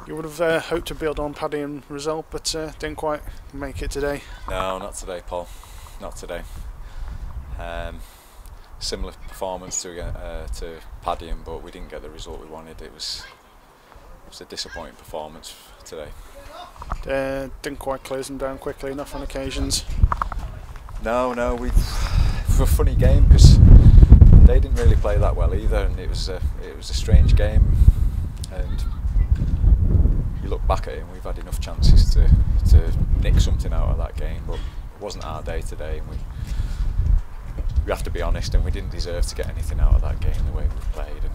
You would have hoped to build on Paddy and result, but didn't quite make it today. No, not today, Paul. Not today. Similar performance to Paddy, but we didn't get the result we wanted. It was a disappointing performance today. Didn't quite close them down quickly enough on occasions. No, it was a funny game because they didn't really play that well either, and it was a strange game. And you look back at it, and we've had enough chances to nick something out of that game, but it wasn't our day today, and we have to be honest, and we didn't deserve to get anything out of that game the way we've played, and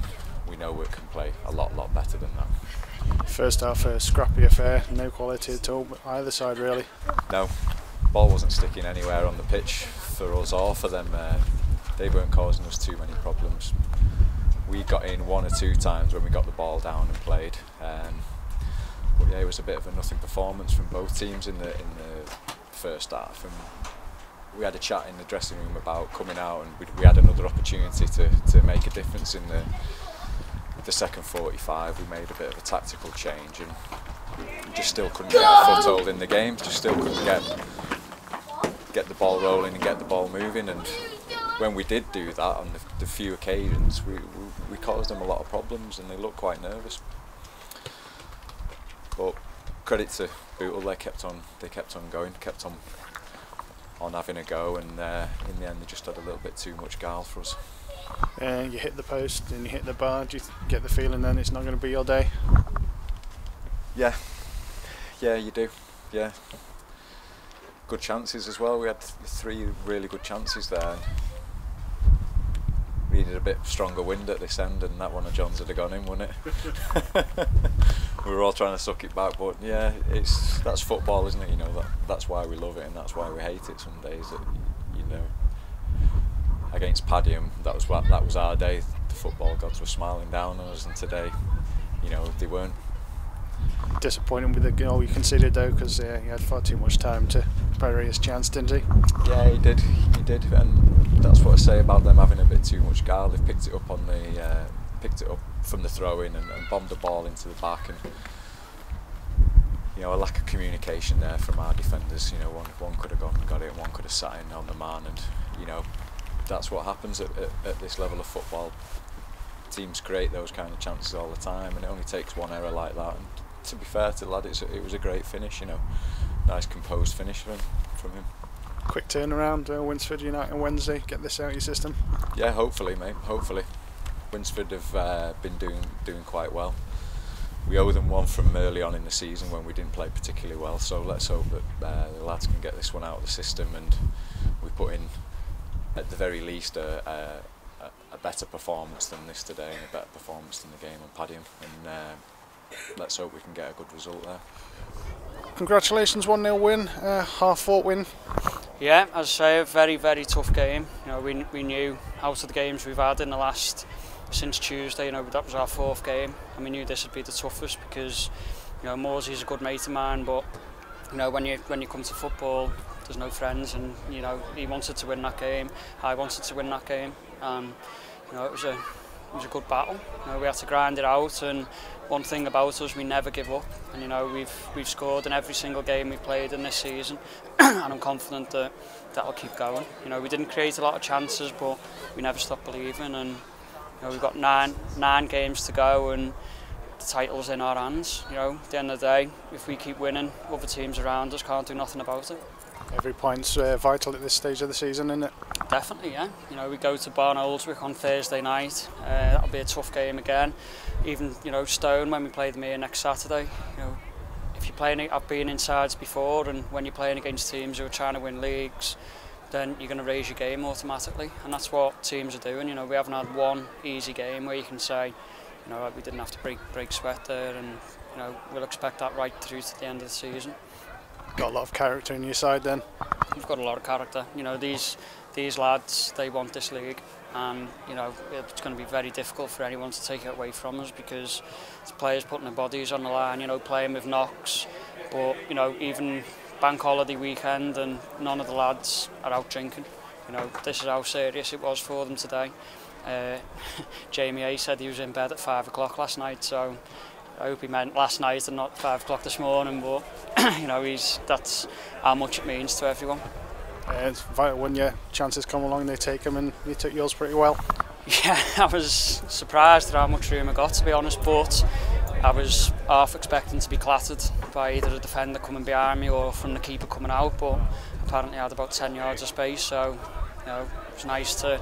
we know we can play a lot better than that. First half a scrappy affair, no quality at all, but either side really. No, ball wasn't sticking anywhere on the pitch for us or for them. They weren't causing us too many problems. We got in one or two times when we got the ball down and played. But yeah, it was a bit of a nothing performance from both teams in the first half. And we had a chat in the dressing room about coming out, and we had another opportunity to make a difference in the second 45. We made a bit of a tactical change and just still couldn't get a foothold in the game. Just still couldn't get the ball rolling and get the ball moving. And when we did do that on the few occasions, we caused them a lot of problems, and they looked quite nervous. But credit to Bootle, they kept on going, kept on having a go, and in the end they just had a little bit too much guile for us. You hit the post and you hit the bar. Do you get the feeling then it's not going to be your day? Yeah, you do. Yeah, good chances as well. We had 3 really good chances there. We needed a bit stronger wind at this end, and that one of John's would have gone in, wouldn't it? We were all trying to suck it back, but yeah, that's football, isn't it? You know, that's why we love it, and that's why we hate it some days. That, you know, against Paddy, that was our day. The football gods were smiling down on us, and today, you know, they weren't. Disappointing with the goal you conceded though, because he had far too much time to bury his chance, didn't he? Yeah, he did, and that's what I say about them having a bit too much guile. They've picked it up from the throw-in and bombed the ball into the back, and you know, a lack of communication there from our defenders. You know, one could have gone and got it, and one could have sat in on the man, and you know, that's what happens at this level of football. Teams create those kind of chances all the time, and it only takes one error like that. And to be fair to the lad, it was a great finish. You know, nice composed finish from him. Quick turnaround, Winsford United on Wednesday. Get this out of your system. Yeah, hopefully, mate. Hopefully, Winsford have been doing quite well. We owe them one from early on in the season when we didn't play particularly well. So let's hope that the lads can get this one out of the system, and we put in, at the very least, a better performance than this today, and a better performance than the game on Paddy. And let's hope we can get a good result there. Congratulations, 1-0 win, half-fought win. Yeah, as I say, a very, very tough game. You know, we knew out of the games we've had in the last, since Tuesday, you know, that was our 4th game, and we knew this would be the toughest because, you know, Morsey's a good mate of mine, but you know, when you come to football, there's no friends, and you know, he wanted to win that game, I wanted to win that game, and you know, it was a good battle. You know, we had to grind it out, and one thing about us, we never give up, and you know, we've scored in every single game we've played in this season, and I'm confident that that'll keep going. You know, we didn't create a lot of chances, but we never stopped believing, and you know, we've got nine games to go, and the title's in our hands. You know, at the end of the day, if we keep winning, other teams around us can't do nothing about it. Every point's vital at this stage of the season, isn't it? Definitely, yeah. You know, we go to Barn Oldswick on Thursday night. That'll be a tough game again. Even, you know, Stone, when we play them here next Saturday, you know, if you're playing, I've been in sides before, and when you're playing against teams who are trying to win leagues, then you're going to raise your game automatically, and that's what teams are doing. You know, we haven't had one easy game where you can say, you know, we didn't have to break sweat there, and you know, we'll expect that right through to the end of the season. Got a lot of character in your side then? We've got a lot of character. You know, these lads, they want this league, and you know, it's going to be very difficult for anyone to take it away from us, because the players putting their bodies on the line, you know, playing with knocks. But you know, even bank holiday weekend, and none of the lads are out drinking. You know, this is how serious it was for them today. Jamie A said he was in bed at 5 o'clock last night, so I hope he meant last night and not 5 o'clock this morning, but you know, that's how much it means to everyone. It's vital when your chances come along, they take them, and you took yours pretty well. Yeah, I was surprised at how much room I got, to be honest, but I was half expecting to be clattered by either a defender coming behind me or from the keeper coming out, but apparently I had about 10 yards of space, so you know, it was nice to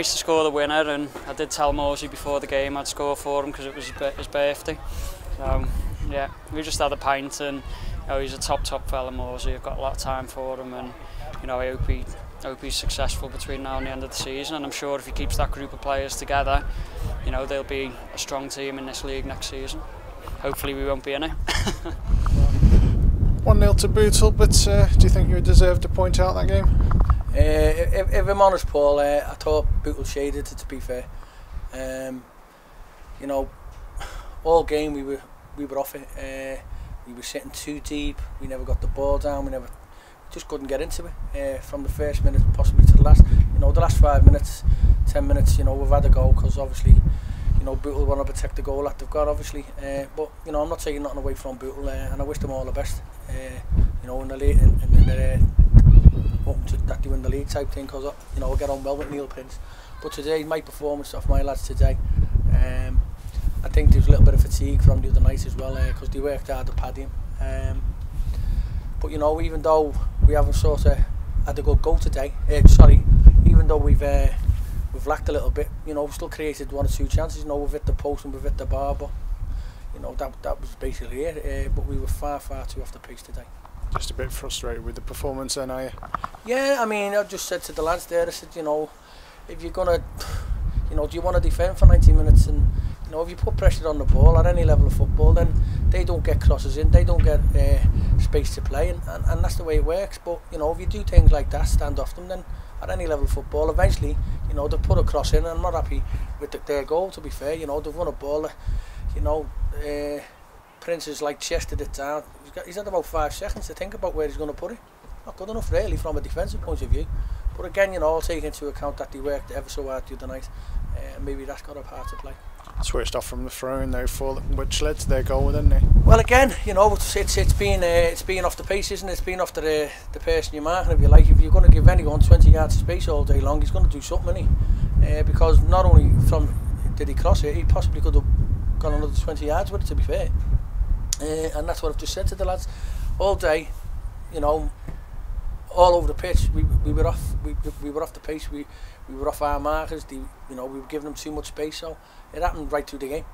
score the winner. And I did tell Morsey before the game I'd score for him because it was his birthday. So yeah, we just had a pint, and you know, he's a top fella, Morsey. I've got a lot of time for him, and you know, I hope he's successful between now and the end of the season. And I'm sure if he keeps that group of players together, you know, they'll be a strong team in this league next season. Hopefully we won't be in it. 1-0 to Bootle, but do you think you deserved a point out that game? If I'm honest, Paul, I thought Bootle shaded it, to be fair. You know, all game we were off it. We were sitting too deep. We never got the ball down. We just couldn't get into it from the first minute possibly to the last. You know, the last 5 minutes, 10 minutes. You know, we've had a goal because obviously, you know, Bootle want to protect the goal that they've got, obviously. But you know, I'm not taking nothing away from Bootle, and I wish them all the best. You know, in the league, that they win the league type thing, because you know, I get on well with Neil Prince. But today, my performance of my lads today, I think there's a little bit of fatigue from the other night as well, because they worked hard at padding. But you know, even though we haven't sort of had a good goal today, even though we've lacked a little bit, you know, we've still created 1 or 2 chances. You know, we've hit the post and we've hit the bar, but you know, that was basically it. But we were far too off the pace today. Just a bit frustrated with the performance then, are you? Yeah, I mean, I just said to the lads there, I said, you know, if you're gonna, you know, do you want to defend for 90 minutes? And you know, if you put pressure on the ball at any level of football, then they don't get crosses in, they don't get space to play, and that's the way it works. But you know, if you do things like that, stand off them, then at any level of football, eventually, you know, they've put a cross in, and I'm not happy with their goal, to be fair. You know, they've won a ball, you know, Prince has like chested it down. He's had about 5 seconds to think about where he's going to put it. Not good enough really from a defensive point of view. But again, you know, I'll take into account that they worked ever so hard the other night. Maybe that's got a part to play. Switched off from the throw-in though, which led to their goal, didn't it? Well, again, you know, it's been off the pace, isn't it? It's been off the person you're marking, if you like. If you're going to give anyone 20 yards of space all day long, he's going to do something, isn't he? Because not only did he cross it, he possibly could have gone another 20 yards with it, to be fair. And that's what I've just said to the lads all day. You know, all over the pitch, we were off the pace. We were off our markers. You know, we were giving them too much space. So it happened right through the game.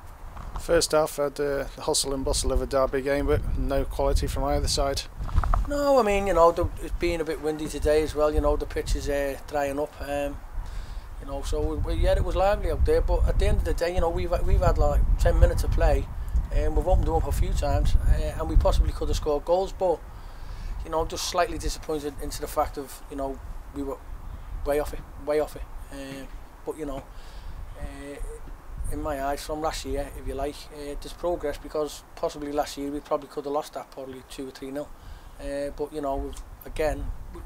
First half had the hustle and bustle of a derby game, but no quality from either side. No, I mean, you know, it's being a bit windy today as well. You know, the pitch is drying up. You know, so yeah, it was lively out there. But at the end of the day, you know, we've had like 10 minutes to play. We've opened them up a few times, and we possibly could have scored goals, but you know, just slightly disappointed into the fact of, you know, we were way off it. But you know, in my eyes, from last year, if you like, there's progress, because possibly last year we probably could have lost that, probably 2 or 3-0. But you know,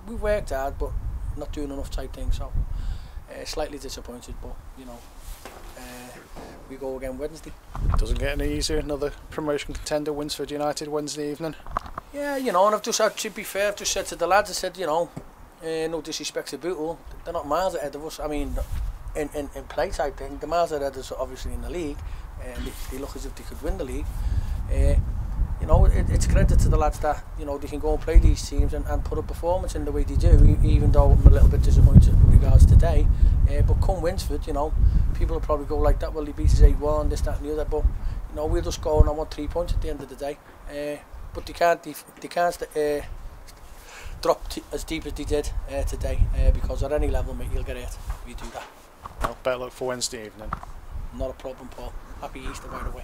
we worked hard, but not doing enough type things. So slightly disappointed, but you know. We go again Wednesday. Doesn't get any easier. Another promotion contender, Winsford United, Wednesday evening. Yeah, you know, and I've just had, to be fair, I've just said to the lads, I said, you know, no disrespect to Bootle, they're not miles ahead of us. I mean, in play type thing, the miles ahead of us obviously in the league, and they look as if they could win the league. You know, it's credit to the lads that, you know, they can go and play these teams and put a performance in the way they do, even though I'm a little bit disappointed in regards to today. But come Winsford, you know, people will probably go like that, well, they beat us 8-1, this, that and the other, but you know, we'll just go and I want 3 points at the end of the day. But they can't drop as deep as they did today, because at any level, mate, you'll get it if you do that. Well, better luck for Wednesday evening. Not a problem, Paul. Happy Easter, by the way.